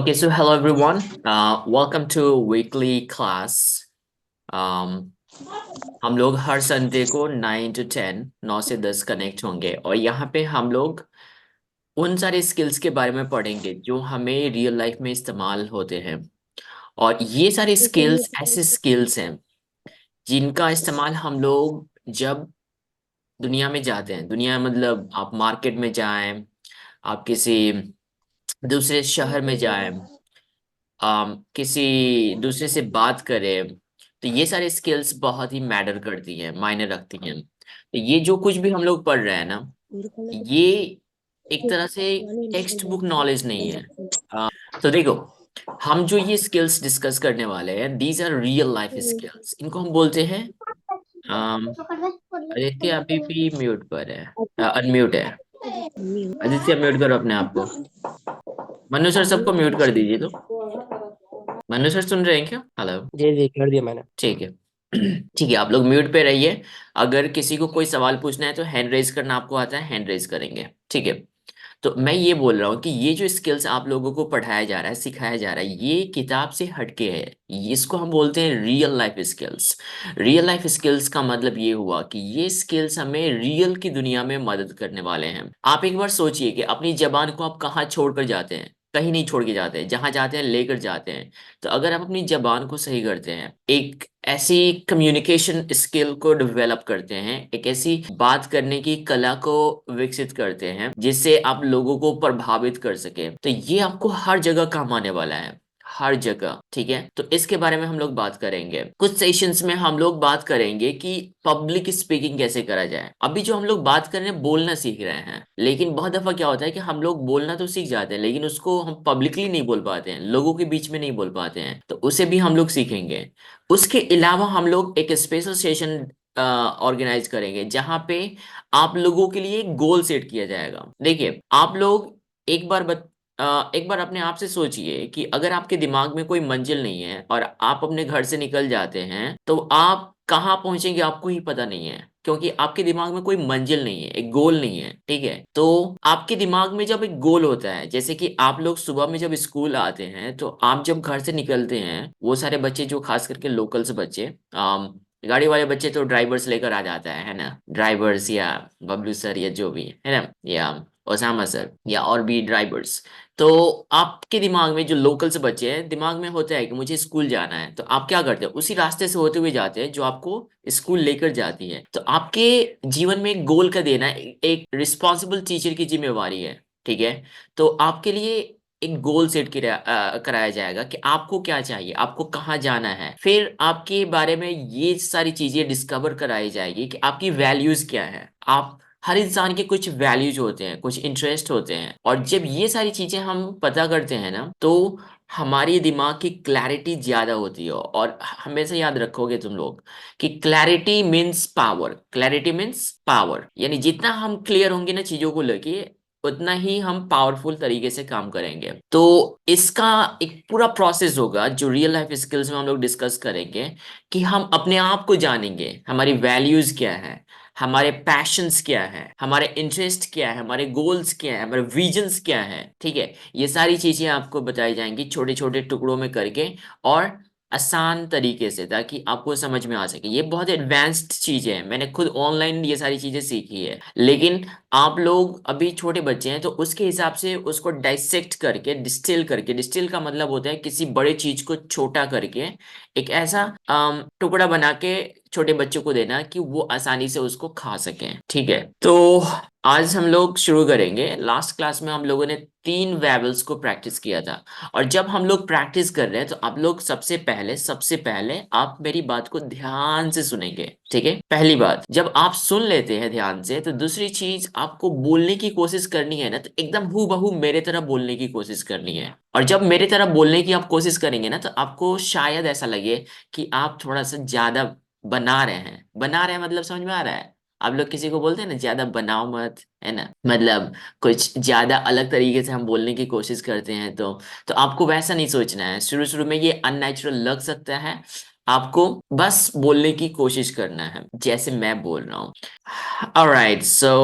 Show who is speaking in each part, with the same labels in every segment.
Speaker 1: Okay, so hello everyone. Welcome to weekly class. Um, हम लोग हर Sunday को 9 to 10 9 से 10 कनेक्ट होंगे और यहाँ पे हम लोग उन सारे स्किल्स के बारे में पढ़ेंगे जो हमें रियल लाइफ में इस्तेमाल होते हैं। और ये सारे स्किल्स ऐसे स्किल्स हैं जिनका इस्तेमाल हम लोग जब दुनिया में जाते हैं, दुनिया मतलब आप मार्केट में जाएं, आप किसी दूसरे शहर में जाएं, किसी दूसरे से बात करें, तो ये सारे स्किल्स बहुत ही मैटर करती हैं, मायने रखती हैं। तो ये जो कुछ भी हम लोग पढ़ रहे हैं ना, ये एक तरह से टेक्स्ट बुक नॉलेज नहीं है। तो देखो, हम जो ये स्किल्स डिस्कस करने वाले हैं, these are real life skills. इनको हम बोलते हैं आदित्य अभी भी म्यूट पर है, अनम्यूट है। आदित्य म्यूट करो अपने आप को। मनु सर सबको म्यूट कर दीजिए। तो मनु सर सुन रहे हैं क्या? हेलो।
Speaker 2: जी जी कर दिया मैंने।
Speaker 1: ठीक है। ठीक है, आप लोग म्यूट पे रहिए। अगर किसी को कोई सवाल पूछना है तो हैंड रेज करना आपको आता है, हैंड रेज करेंगे, ठीक है। तो मैं ये बोल रहा हूँ कि ये जो स्किल्स आप लोगों को पढ़ाया जा रहा है, सिखाया जा रहा है, ये किताब से हटके है। इसको हम बोलते हैं real life skills. Real life skills का मतलब ये हुआ कि ये स्किल्स हमें रियल की दुनिया में मदद करने वाले हैं। आप एक बार सोचिए कि अपनी जबान को आप कहाँ छोड़कर जाते हैं? कहीं नहीं छोड़ के जाते हैं, जहां जाते हैं लेकर जाते हैं। तो अगर आप अपनी जबान को सही करते हैं, एक ऐसी कम्युनिकेशन स्किल को डेवलप करते हैं, एक ऐसी बात करने की कला को विकसित करते हैं जिससे आप लोगों को प्रभावित कर सके, तो ये आपको हर जगह काम आने वाला है, हर जगह, ठीक है। तो इसके बारे में हम लोग बात करेंगे। कुछ सेशंस में हम लोग बात करेंगे कि पब्लिक स्पीकिंग कैसे करा जाए। अभी जो हम लोग बात कर रहे हैं, बोलना सीख रहे हैं, लेकिन बहुत दफा क्या होता है कि हम लोग बोलना तो सीख जाते हैं लेकिन उसको हम पब्लिकली नहीं बोल पाते हैं, लोगों के बीच में नहीं बोल पाते हैं। तो उसे भी हम लोग सीखेंगे। उसके अलावा हम लोग एक स्पेशल सेशन ऑर्गेनाइज करेंगे जहां पे आप लोगों के लिए एक गोल सेट किया जाएगा। देखिए, आप लोग एक बार अपने आप से सोचिए कि अगर आपके दिमाग में कोई मंजिल नहीं है और आप अपने घर से निकल जाते हैं, तो आप कहाँ पहुंचेंगे आपको ही पता नहीं है, क्योंकि आपके दिमाग में कोई मंजिल नहीं है, एक गोल नहीं है, ठीक है। तो आपके दिमाग में जब एक गोल होता है, जैसे कि आप लोग सुबह में जब स्कूल आते हैं, तो आप जब घर से निकलते हैं, वो सारे बच्चे जो खास करके लोकल्स बच्चे, गाड़ी वाले बच्चे तो ड्राइवर्स लेकर आ जाता है ना, ड्राइवर्स या बबलू सर या जो भी है ना, या ओसामा सर या और भी ड्राइवर्स। तो आपके दिमाग में जो लोकल्स बच्चे हैं, दिमाग में होता है कि मुझे स्कूल जाना है, तो आप क्या करते हैं? उसी रास्ते से होते हुए जाते हैं जो आपको स्कूल लेकर जाती है। तो आपके जीवन में एक गोल का देना एक रिस्पॉन्सिबल टीचर की जिम्मेवारी है, ठीक है। तो आपके लिए एक गोल सेट कराया जाएगा कि आपको क्या चाहिए, आपको कहाँ जाना है। फिर आपके बारे में ये सारी चीजें डिस्कवर कराई जाएगी कि आपकी वैल्यूज क्या है। आप हर इंसान के कुछ वैल्यूज होते हैं, कुछ इंटरेस्ट होते हैं, और जब ये सारी चीजें हम पता करते हैं ना, तो हमारी दिमाग की क्लैरिटी ज्यादा होती है। और हमेशा याद रखोगे तुम लोग कि clarity means power, clarity means power, यानी जितना हम क्लियर होंगे ना चीजों को लेके, उतना ही हम पावरफुल तरीके से काम करेंगे। तो इसका एक पूरा प्रोसेस होगा जो रियल लाइफ स्किल्स में हम लोग डिस्कस करेंगे, कि हम अपने आप को जानेंगे, हमारी वैल्यूज क्या है, हमारे पैशंस क्या है, हमारे इंटरेस्ट क्या है, हमारे गोल्स क्या है, हमारे विजन्स क्या है, ठीक है। ये सारी चीजें आपको बताई जाएंगी छोटे छोटे टुकड़ों में करके और आसान तरीके से, ताकि आपको समझ में आ सके। ये बहुत एडवांस्ड चीजें हैं, मैंने खुद ऑनलाइन ये सारी चीजें सीखी है, लेकिन आप लोग अभी छोटे बच्चे हैं तो उसके हिसाब से उसको डाइसेक्ट करके, डिस्टिल का मतलब होता है किसी बड़े चीज को छोटा करके एक ऐसा टुकड़ा बना के छोटे बच्चों को देना कि वो आसानी से उसको खा सकें, ठीक है। तो आज हम लोग शुरू करेंगे। लास्ट क्लास में हम लोगों ने 3 वेवल्स को प्रैक्टिस किया था, और जब हम लोग प्रैक्टिस कर रहे हैं तो आप लोग सबसे पहले आप मेरी बात को ध्यान से सुनेंगे, ठीक है। पहली बात, जब आप सुन लेते हैं ध्यान से, तो दूसरी चीज, आपको बोलने की कोशिश करनी है ना, तो एकदम हूबहू मेरे तरह बोलने की कोशिश करनी है। और जब मेरे तरह बोलने की आप कोशिश करेंगे ना, तो आपको शायद ऐसा लगे कि आप थोड़ा सा ज्यादा बना रहे हैं मतलब समझ में आ रहा है? आप लोग किसी को बोलते हैं ना, ज्यादा बनाओ मत, है ना, मतलब कुछ ज्यादा अलग तरीके से हम बोलने की कोशिश करते हैं। तो आपको वैसा नहीं सोचना है। शुरू शुरू में ये अननेचुरल लग सकता है, आपको बस बोलने की कोशिश करना है जैसे मैं बोल रहा हूँ। Alright, so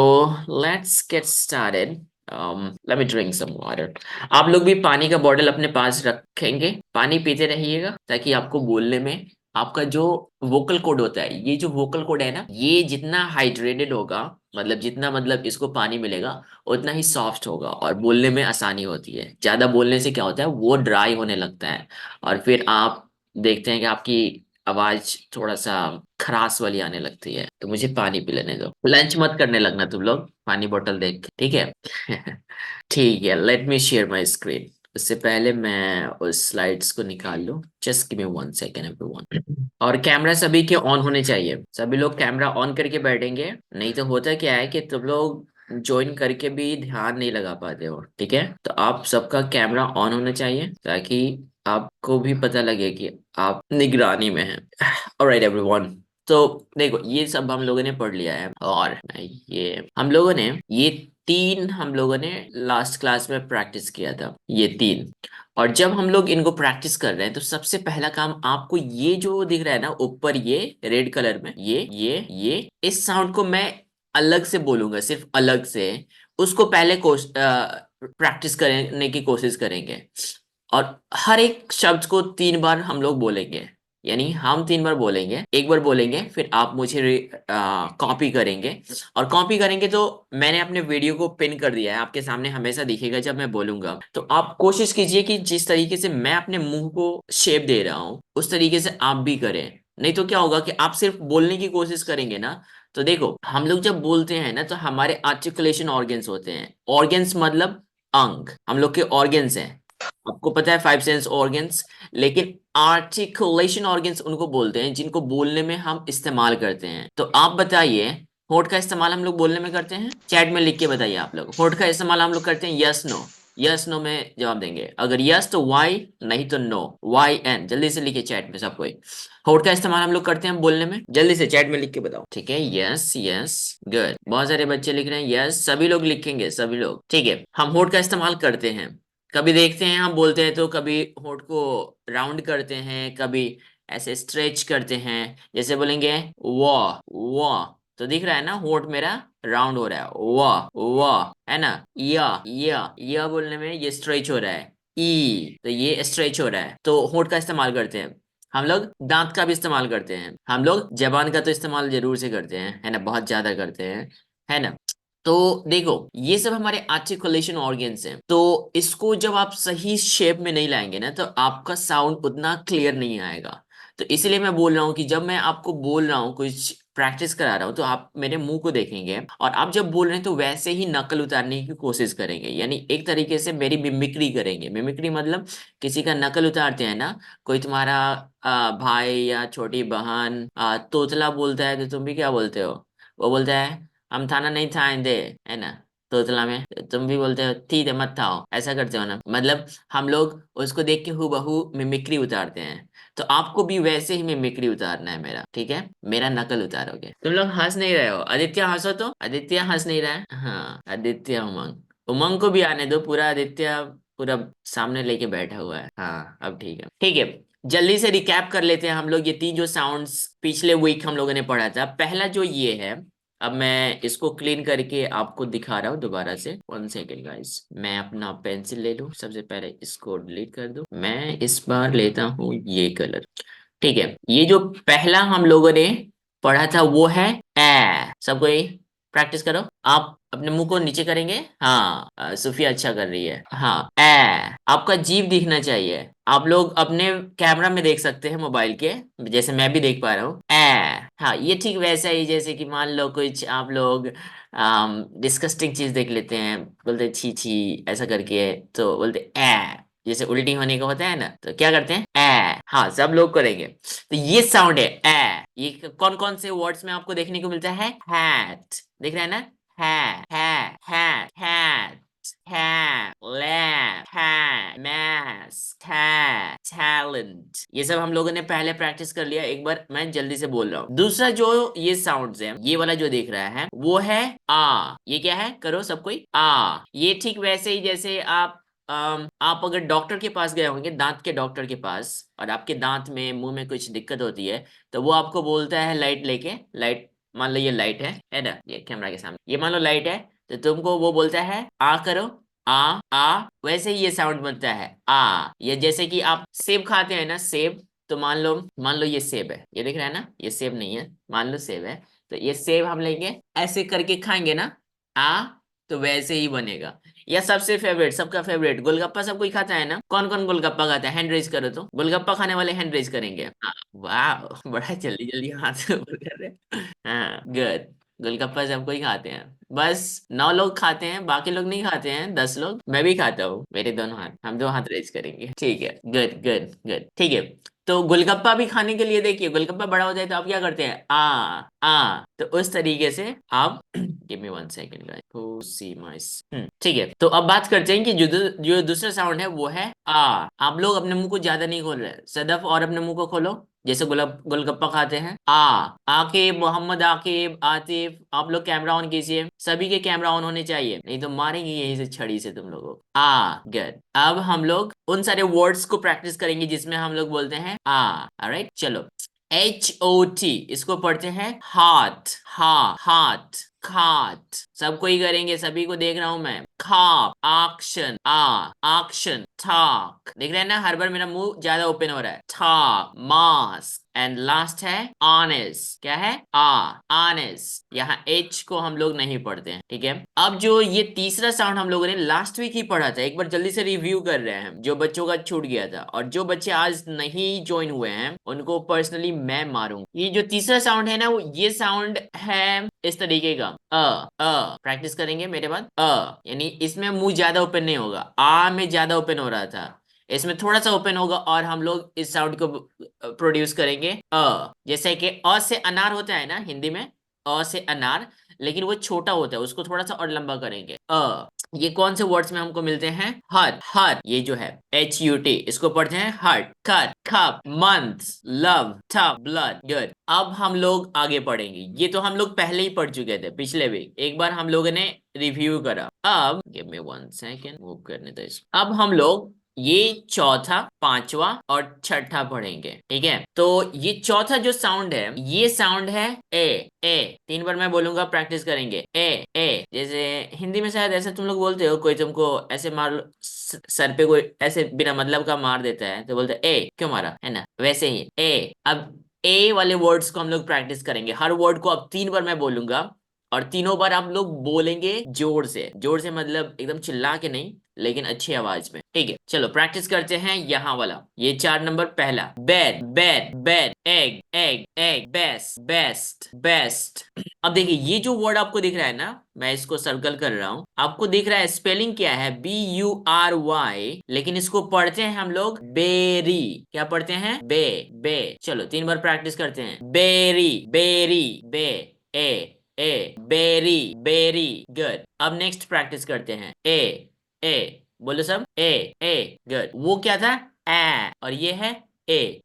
Speaker 1: let's get started. Let me drink some water. आप लोग भी पानी का बॉटल अपने पास रखेंगे, पानी पीते रहिएगा ताकि आपको बोलने में आपका जो वोकल कोड होता है, ये जो वोकल कोड है ना, ये जितना हाइड्रेटेड होगा, मतलब जितना मतलब इसको पानी मिलेगा उतना ही सॉफ्ट होगा और बोलने में आसानी होती है। ज्यादा बोलने से क्या होता है, वो ड्राई होने लगता है और फिर आप देखते हैं कि आपकी आवाज थोड़ा सा खराश वाली आने लगती है। तो मुझे पानी पी लेने दो, लंच मत करने लगना तुम लोग पानी बोतल देख के, ठीक है? ठीक है, let me share my screen. उससे पहले मैं उस स्लाइड्स को निकाल लूं। Just give me 1 second everyone. और कैमरा सभी के ऑन होने चाहिए, सभी लोग कैमरा ऑन करके बैठेंगे, नहीं तो होता क्या है कि तुम लोग ज्वाइन करके भी ध्यान नहीं लगा पाते हो, ठीक है? तो आप सबका कैमरा ऑन होना चाहिए ताकि आपको भी पता लगे कि आप निगरानी में हैं। ऑलराइट एवरीवन, तो देखो ये सब हम लोगों ने पढ़ लिया है और ये हम लोगों ने ये तीन हम लोगों ने लास्ट क्लास में प्रैक्टिस किया था, ये तीन। और जब हम लोग इनको प्रैक्टिस कर रहे हैं तो सबसे पहला काम आपको ये जो दिख रहा है ना ऊपर, ये रेड कलर में, ये इस साउंड को मैं अलग से बोलूंगा, सिर्फ अलग से, उसको पहले प्रैक्टिस करने की कोशिश करेंगे। और हर एक शब्द को 3 बार हम लोग बोलेंगे, यानी हम 3 बार बोलेंगे, एक बार बोलेंगे फिर आप मुझे कॉपी करेंगे। और कॉपी करेंगे तो मैंने अपने वीडियो को पिन कर दिया है, आपके सामने हमेशा दिखेगा जब मैं बोलूंगा। तो आप कोशिश कीजिए कि जिस तरीके से मैं अपने मुंह को शेप दे रहा हूँ उस तरीके से आप भी करें। नहीं तो क्या होगा कि आप सिर्फ बोलने की कोशिश करेंगे ना, तो देखो हम लोग जब बोलते हैं ना तो हमारे आर्टिकुलेशन ऑर्गन्स होते हैं। ऑर्गन्स मतलब अंग, हम लोग के ऑर्गन्स हैं। आपको पता है 5 सेंस ऑर्गन्स, लेकिन आर्टिकुलेशन ऑर्गन्स उनको बोलते हैं जिनको बोलने में हम इस्तेमाल करते हैं। तो आप बताइए, होठ का इस्तेमाल हम लोग बोलने में करते हैं? चैट में लिख के बताइए आप लोग, होठ का इस्तेमाल हम लोग करते हैं? यस नो, यस नो में जवाब देंगे। अगर यस तो वाई, नहीं तो नो, वाई एन। जल्दी से लिखिए चैट में सब कोई, होठ का इस्तेमाल हम लोग करते हैं बोलने में, जल्दी से चैट में लिख के बताओ, ठीक है? यस यस, गुड, बहुत सारे बच्चे लिख रहे हैं यस, सभी लोग लिखेंगे, सभी लोग, ठीक है? हम होठ का इस्तेमाल करते हैं, कभी देखते हैं हम बोलते हैं तो कभी होठ को राउंड करते हैं, कभी ऐसे स्ट्रेच करते हैं। जैसे बोलेंगे वाह वाह, तो दिख रहा है ना होठ मेरा राउंड हो रहा है, वाह वाह, है ना? या बोलने में ये स्ट्रेच हो रहा है, ई तो ये स्ट्रेच हो रहा है। तो होठ का इस्तेमाल करते हैं हम लोग, दांत का भी इस्तेमाल करते हैं हम लोग, जबान का तो इस्तेमाल जरूर से करते हैं, है ना? बहुत ज्यादा करते हैं, है ना? तो देखो ये सब हमारे आर्टिकुलेशन ऑर्गन्स हैं। तो इसको जब आप सही शेप में नहीं लाएंगे ना तो आपका साउंड उतना क्लियर नहीं आएगा। तो इसलिए मैं बोल रहा हूँ कि जब मैं आपको बोल रहा हूँ, कुछ प्रैक्टिस करा रहा हूँ, तो आप मेरे मुंह को देखेंगे और आप जब बोल रहे हैं तो वैसे ही नकल उतारने की कोशिश करेंगे, यानी एक तरीके से मेरी मिमिक्री करेंगे। मिमिक्री मतलब किसी का नकल उतारते हैं ना, कोई तुम्हारा भाई या छोटी बहन तोतला बोलता है तो तुम भी क्या बोलते हो? वो बोलता है हम थाना नहीं थाएंगे, है ना? तोतला में तुम भी बोलते हो ठीक है मत थाओ, ऐसा करते हो ना, मतलब हम लोग उसको देख के हूबहू मिमिक्री उतारते हैं। तो आपको भी वैसे ही मिमिक्री उतारना है मेरा, ठीक है? मेरा नकल उतारोगे। तुम लोग हंस नहीं रहे हो, आदित्य हंसो तो। आदित्य हंस नहीं रहा है, हाँ आदित्य, उमंग, उमंग को भी आने दो, पूरा आदित्य पूरा सामने लेके बैठा हुआ है। हाँ अब ठीक है, ठीक है। जल्दी से रिकैप कर लेते हैं हम लोग ये तीन जो साउंड्स पिछले वीक हम लोगों ने पढ़ा था। पहला जो ये है, अब मैं इसको क्लीन करके आपको दिखा रहा हूँ दोबारा से। 1 सेकेंड गाइस, मैं अपना पेंसिल ले लूँ, सबसे पहले इसको डिलीट कर दूँ। मैं इस बार लेता हूँ ये कलर, ठीक है? ये जो पहला हम लोगों ने पढ़ा था वो है ए। सब कोई प्रैक्टिस करो, आप अपने मुंह को नीचे करेंगे। हाँ सुफिया अच्छा कर रही है। हाँ ए, आपका जीभ दिखना चाहिए। आप लोग अपने कैमरा में देख सकते हैं मोबाइल के, जैसे मैं भी देख पा रहा हूँ ए। हाँ ये ठीक वैसा ही जैसे कि मान लो कुछ आप लोग डिस्कस्टिंग चीज देख लेते हैं, बोलते छी छी ऐसा करके, तो बोलते ए, जैसे उल्टी होने का होता है ना, तो क्या करते हैं ए। हाँ सब लोग करेंगे। तो ये साउंड है ए। ये कौन कौन से वर्ड्स में आपको देखने को मिलता है? हैट, दिख रहा है ना? है हैट हैट, है लैब, है मैस्क, है टैलेंट। ये सब हम लोगों ने पहले प्रैक्टिस कर लिया। एक बार मैं जल्दी से बोल रहा हूँ। दूसरा जो ये साउंड्स है, ये वाला जो देख रहा है वो है आ। ये क्या है? करो सब कोई, आ। ये ठीक वैसे ही जैसे आप अगर डॉक्टर के पास गए होंगे, दांत के डॉक्टर के पास, और आपके दांत में मुंह में कुछ दिक्कत होती है, तो वो आपको बोलता है लाइट लेके, लाइट मान लो ये लाइट है ना, ये कैमरा के सामने, ये मान लो लाइट है, तो तुमको वो बोलता है आ करो, आ, वैसे ही ये साउंड बनता है आ। या जैसे कि आप सेब खाते हैं ना, सेब, तो मान लो ये सेब है, ये दिख रहा है ना, ये सेब नहीं है, मान लो सेब है, तो ये सेब हम लेंगे ऐसे करके खाएंगे ना, आ, तो वैसे ही बनेगा। या सबसे फेवरेट, सबका फेवरेट गोलगप्पा, सब कोई खाता है ना, कौन कौन गोलगप्पा खाता है, हैंड रेज करो तो, गोलगप्पा खाने वाले हैंड रेज करेंगे। हाँ, वाह, बड़ा जल्दी जल्दी हाथ से ऊपर कर रहे हैं। हाँ, गुड। गोलगप्पा सब कोई खाते हैं, बस 9 लोग खाते हैं, बाकी लोग नहीं खाते हैं, 10 लोग, मैं भी खाता हूँ, मेरे दोनों हाथ, हम 2 हाथ रेज करेंगे, ठीक है, गुड गुड गुड, ठीक है। तो गोलगप्पा भी खाने के लिए देखिए, गोलगप्पा बड़ा हो जाए तो आप क्या करते हैं, तो उस तरीके से आप give me 1 second guys to see my, ठीक है। तो अब बात करते हैं कि जो दूसरा साउंड है वो है आ। आप लोग अपने मुंह को ज्यादा नहीं खोल रहे, सदफ, और अपने मुंह को खोलो, जैसे गोलगप्पा खाते हैं, आकिब, मोहम्मद आकिब, आतिफ, आप लोग कैमरा ऑन कीजिए, सभी के कैमरा ऑन होने चाहिए, नहीं तो मारेंगे यहीं से छड़ी से तुम लोगों को। गुड। अब हम लोग उन सारे वर्ड्स को प्रैक्टिस करेंगे जिसमें हम लोग बोलते हैं ऑलराइट, चलो। HOT, इसको पढ़ते हैं हाथ, हाथ, खाट, सबको ही करेंगे, सभी को देख रहा हूं मैं, खाप, एक्शन, एक्शन, ठाक, देख रहे हैं ना, हर बार मेरा मुंह ज्यादा ओपन हो रहा है, ठाक, मास्क, एंड लास्ट है ऑनेस्ट, क्या है ऑनेस्ट, यहाँ H को हम लोग नहीं पढ़ते हैं, ठीक है। अब जो ये तीसरा साउंड हम लोगों ने लास्ट वीक ही पढ़ा था, एक बार जल्दी से रिव्यू कर रहे हैं, जो बच्चों का छूट गया था, और जो बच्चे आज नहीं ज्वाइन हुए हैं उनको पर्सनली मैं मारूंगा। ये जो तीसरा साउंड है ना, वो ये साउंड है इस तरीके का, प्रैक्टिस करेंगे मेरे बाद, यानी इसमें मुंह ज्यादा ओपन नहीं होगा, आ में ज्यादा ओपन हो रहा था, इसमें थोड़ा सा ओपन होगा, और हम लोग इस साउंड को प्रोड्यूस करेंगे जैसे कि अ से अनार होता है ना हिंदी में, अ से अनार, लेकिन वो छोटा होता है, उसको थोड़ा सा और लंबा करेंगे, ये कौन से वर्ड्स में हमको मिलते हैं, हर, ये जो है HUT, इसको पढ़ते हैं hurt, cut, cup, month, love, tough, blood, good. अब हम लोग आगे पढ़ेंगे, ये तो हम लोग पहले ही पढ़ चुके थे पिछले वीक, एक बार हम लोगों ने रिव्यू करा। अब गिव मी 1 सेकेंड, मूव करने दो इसको। अब हम लोग ये चौथा, पांचवा और छठा पढ़ेंगे, ठीक है। तो ये चौथा जो साउंड है, ये साउंड है ए। 3 बार मैं बोलूंगा, प्रैक्टिस करेंगे, ए, जैसे हिंदी में शायद ऐसे तुम लोग बोलते हो, कोई तुमको ऐसे मार सर पे, कोई ऐसे बिना मतलब का मार देता है तो बोलते हैं ए क्यों मारा, है ना, वैसे ही ए। अब ए वाले वर्ड्स को हम लोग प्रैक्टिस करेंगे, हर वर्ड को अब 3 बार मैं बोलूंगा, और तीनों बार आप लोग बोलेंगे जोर से, जोर से मतलब एकदम चिल्ला के नहीं, लेकिन अच्छी आवाज में, ठीक है। चलो प्रैक्टिस करते हैं, यहाँ वाला, ये 4 नंबर, पहला bed, bed, bed, egg, egg, egg, best, best, best. अब देखिए, ये जो वर्ड आपको दिख रहा है ना, मैं इसको सर्कल कर रहा हूं, आपको दिख रहा है स्पेलिंग क्या है, BURY, लेकिन इसको पढ़ते हैं हम लोग बेरी, क्या पढ़ते हैं, बे। चलो 3 बार प्रैक्टिस करते हैं, बेरी, बेरी, बे, बेरी, बेरी, गुड। अब नेक्स्ट प्रैक्टिस करते हैं, ए, बोलो सब, ए, गुड। वो क्या था, ए, और ये है A.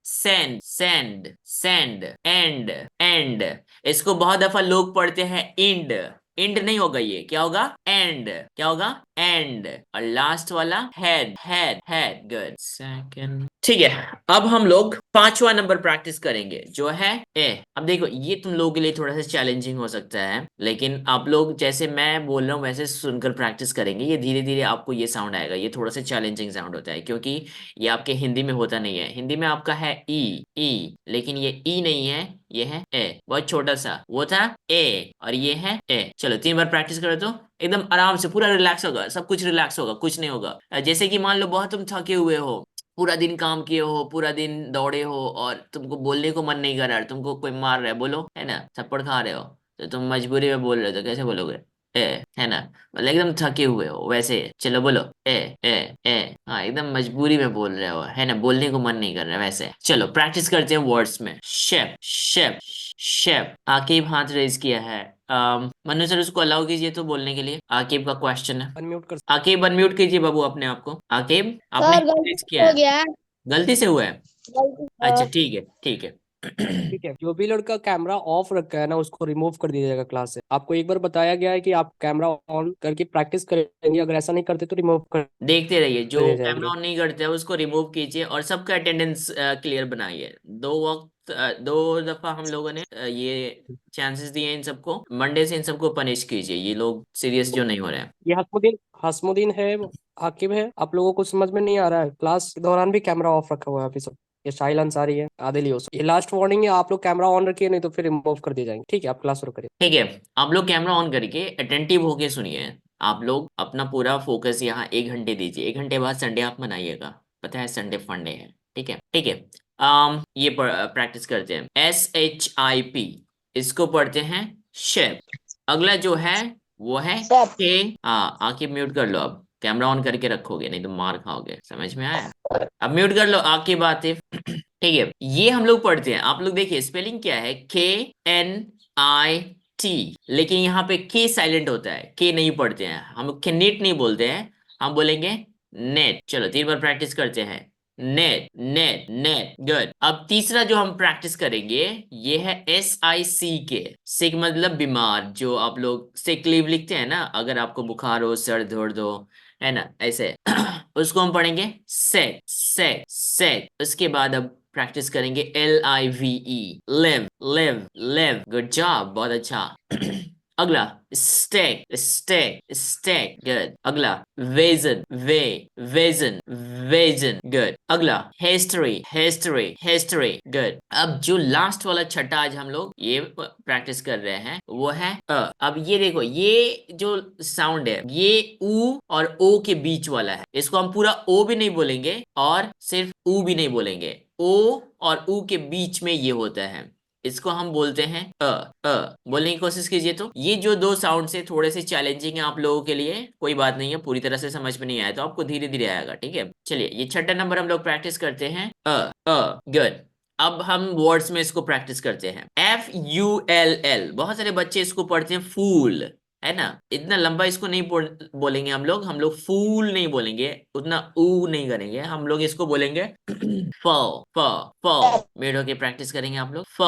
Speaker 1: Send, send, send, and, and, इसको बहुत दफा लोग पढ़ते हैं इंड, इंड नहीं होगा, ये क्या होगा, एंड, क्या होगा, एंड। और लास्ट वाला हेड, हेड, गुड, सेकंड, ठीक है। अब हम लोग 5वां नंबर प्रैक्टिस करेंगे, जो है ए। अब देखो, ये तुम लोगों के लिए थोड़ा सा चैलेंजिंग हो सकता है, लेकिन आप लोग जैसे मैं बोल रहा हूँ वैसे सुनकर प्रैक्टिस करेंगे, ये धीरे धीरे आपको ये साउंड आएगा, ये थोड़ा सा चैलेंजिंग साउंड होता है, क्योंकि ये आपके हिंदी में होता नहीं है, हिंदी में आपका है ई, लेकिन ये ई नहीं है, ये है ए, बहुत छोटा सा, वो था ए, और ये है ए। चलो 3 बार प्रैक्टिस करो तो एकदम आराम से, पूरा रिलैक्स होगा, सब कुछ रिलैक्स होगा, कुछ नहीं होगा। जैसे कि मान लो बहुत तुम थके हुए हो, पूरा दिन काम किए हो, पूरा दिन दौड़े हो, और तुमको बोलने को मन नहीं कर रहा है, तुमको कोई मार रहा है, बोलो, है ना, थप्पड़ खा रहे हो, तो तुम मजबूरी में बोल रहे हो, तो कैसे बोलोगे, ए, है ना, मतलब एकदम थके हुए हो वैसे, चलो बोलो ए, हाँ, एकदम मजबूरी में बोल रहे हो, है ना, बोलने को मन नहीं कर रहा है वैसे। चलो प्रैक्टिस करते हैं वर्ड्स में, शेफ, शेफ, शेफ। आकिब हाथ रेज किया है, मनु सर उसको अलाउ कीजिए तो बोलने के लिए, आकिब का क्वेश्चन है।
Speaker 2: अनम्यूट कर।
Speaker 1: आकिब अनम्यूट कीजिए बाबू अपने आप को, आकिब आपने
Speaker 3: सर
Speaker 1: hand
Speaker 3: गलती
Speaker 1: raise किया
Speaker 3: हो
Speaker 1: है,
Speaker 3: गया है।
Speaker 1: गलती से हुआ है,
Speaker 3: गलती
Speaker 1: अच्छा ठीक है, ठीक है।
Speaker 2: ठीक है, जो भी लड़का कैमरा ऑफ रखा है ना, उसको रिमूव कर दिया जाएगा क्लास से। आपको एक बार बताया गया है कि आप कैमरा ऑन करके प्रैक्टिस करेंगे, अगर ऐसा नहीं करते तो रिमूव कर
Speaker 1: देखते रहिए, जो
Speaker 2: दिए
Speaker 1: कैमरा
Speaker 2: जाएंगे।
Speaker 1: ऑन नहीं करते हैं उसको रिमूव कीजिए, और सबका अटेंडेंस क्लियर बनाइए, 2 वक्त दो दफा हम लोगों ने ये चांसेस दिए इन सबको, मंडे से इन सबको पनिश कीजिए, ये लोग सीरियस जो नहीं हो रहे हैं।
Speaker 2: ये हसमुद्दीन हसमुद्दीन है, आकिब है, आप लोगों को समझ में नहीं आ रहा है? क्लास के दौरान भी कैमरा ऑफ रखा हुआ है अभी सब। ये शाइल अंसारी है, आदिल यूसुफ, ये लास्ट वार्निंग है, आप लोग कैमरा ऑन रखिए नहीं तो फिर रिमूव कर दिए जाएंगे। ठीक है, आप क्लास शुरू करिए।
Speaker 1: ठीक है, आप लोग कैमरा ऑन करके अटेंटिव होके सुनिए। आप लोग अपना पूरा फोकस यहाँ 1 घंटे दीजिए। 1 घंटे बाद संडे आप मनाइएगा, पता है संडे फंडे है। ठीक है, ठीक है। ये प्रैक्टिस करते हैं, SHIP, इसको पढ़ते हैं शेप। अगला जो है वो है
Speaker 2: सब।
Speaker 1: के। हाँ, आंखें म्यूट कर लो, अब कैमरा ऑन करके रखोगे नहीं तो मार खाओगे, समझ में आया? अब म्यूट कर लो आंखें बातें। ठीक है, ये हम लोग पढ़ते हैं, आप लोग देखिए स्पेलिंग क्या है, KNIT, लेकिन यहाँ पे के साइलेंट होता है, के नहीं पढ़ते हैं हम लोग, के नेट नहीं बोलते हैं, हम बोलेंगे नेट। चलो 3 बार प्रैक्टिस करते हैं, नेट नेट नेट, गुड। अब तीसरा जो हम प्रैक्टिस करेंगे ये है SICK। सिक मतलब बीमार, जो आप लोग सिक लीव लिखते हैं ना, अगर आपको बुखार हो, सर दर्द हो, है ना, ऐसे उसको हम पढ़ेंगे सेक सेक सेक। उसके बाद अब प्रैक्टिस करेंगे LIVE, live live live, good job, बहुत अच्छा। अगला स्टेक स्टेक स्टेक, गुड। अगला वेजन वे वेजन वेजन, गुड। अगला हिस्ट्री हिस्ट्री हिस्ट्री, गुड। अब जो लास्ट वाला छठा आज हम लोग ये प्रैक्टिस कर रहे हैं वो है अब ये देखो, ये जो साउंड है ये ऊ और ओ के बीच वाला है, इसको हम पूरा ओ भी नहीं बोलेंगे और सिर्फ ऊ भी नहीं बोलेंगे, ओ और ऊ के बीच में ये होता है, इसको हम बोलते हैं बोलने की कोशिश कीजिए। तो ये जो दो साउंड से थोड़े से चैलेंजिंग है आप लोगों के लिए, कोई बात नहीं है, पूरी तरह से समझ में नहीं आया तो आपको धीरे धीरे आएगा। ठीक है, चलिए ये छठा नंबर हम लोग प्रैक्टिस करते हैं, गुड। अब हम वर्ड्स में इसको प्रैक्टिस करते हैं, FULL। बहुत सारे बच्चे इसको पढ़ते हैं फूल, है ना, इतना लंबा इसको नहीं बोलेंगे हम लोग फूल नहीं बोलेंगे, उतना ऊ नहीं करेंगे, हम लोग इसको बोलेंगे फ फ फ। मेड होके प्रैक्टिस करेंगे आप लोग, फ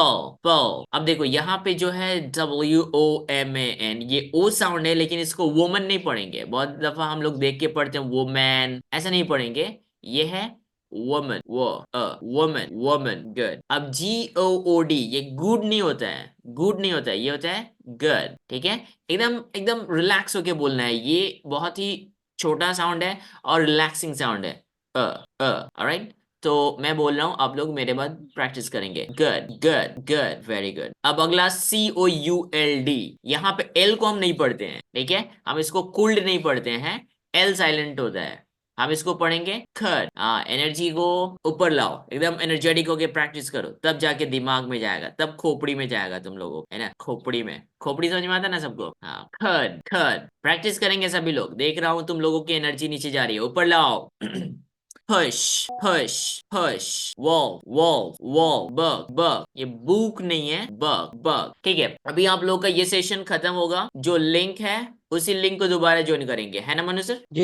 Speaker 1: फ। अब देखो यहाँ पे जो है WOMAN, ये ओ साउंड है, लेकिन इसको वोमन नहीं पढ़ेंगे, बहुत दफा हम लोग देख के पढ़ते हैं वोमैन, ऐसा नहीं पढ़ेंगे, ये है वोमन, वोमन वोमन, गुड। अब GOOD, ये गुड नहीं होता है, गुड नहीं होता है, ये होता है गुड। ठीक है, एकदम एकदम रिलैक्स होके बोलना है, ये बहुत ही छोटा साउंड है और रिलैक्सिंग साउंड है, ऑलराइट। तो मैं बोल रहा हूँ, आप लोग मेरे बाद प्रैक्टिस करेंगे, good good good, very good. अब अगला COULD, यहाँ पे एल को हम नहीं पढ़ते हैं, ठीक है, हम इसको कुल्ड नहीं पढ़ते हैं, एल साइलेंट होता है, हम इसको पढ़ेंगे खर। हाँ, एनर्जी को ऊपर लाओ, एकदम एनर्जेटिक होके प्रैक्टिस करो, तब जाके दिमाग में जाएगा, तब खोपड़ी में जाएगा तुम लोगों को, है ना, खोपड़ी में, खोपड़ी समझ में आता ना सबको? हाँ, खर खर प्रैक्टिस करेंगे सभी लोग, देख रहा हूँ तुम लोगों की एनर्जी नीचे जा रही है, ऊपर लाओ। push push push, wall wall wall, bug bug, ये बुक नहीं है, bug bug। ठीक है, अभी आप लोग का ये सेशन खत्म होगा, जो लिंक है उसी लिंक को दोबारा ज्वाइन करेंगे, है ना मनु सर?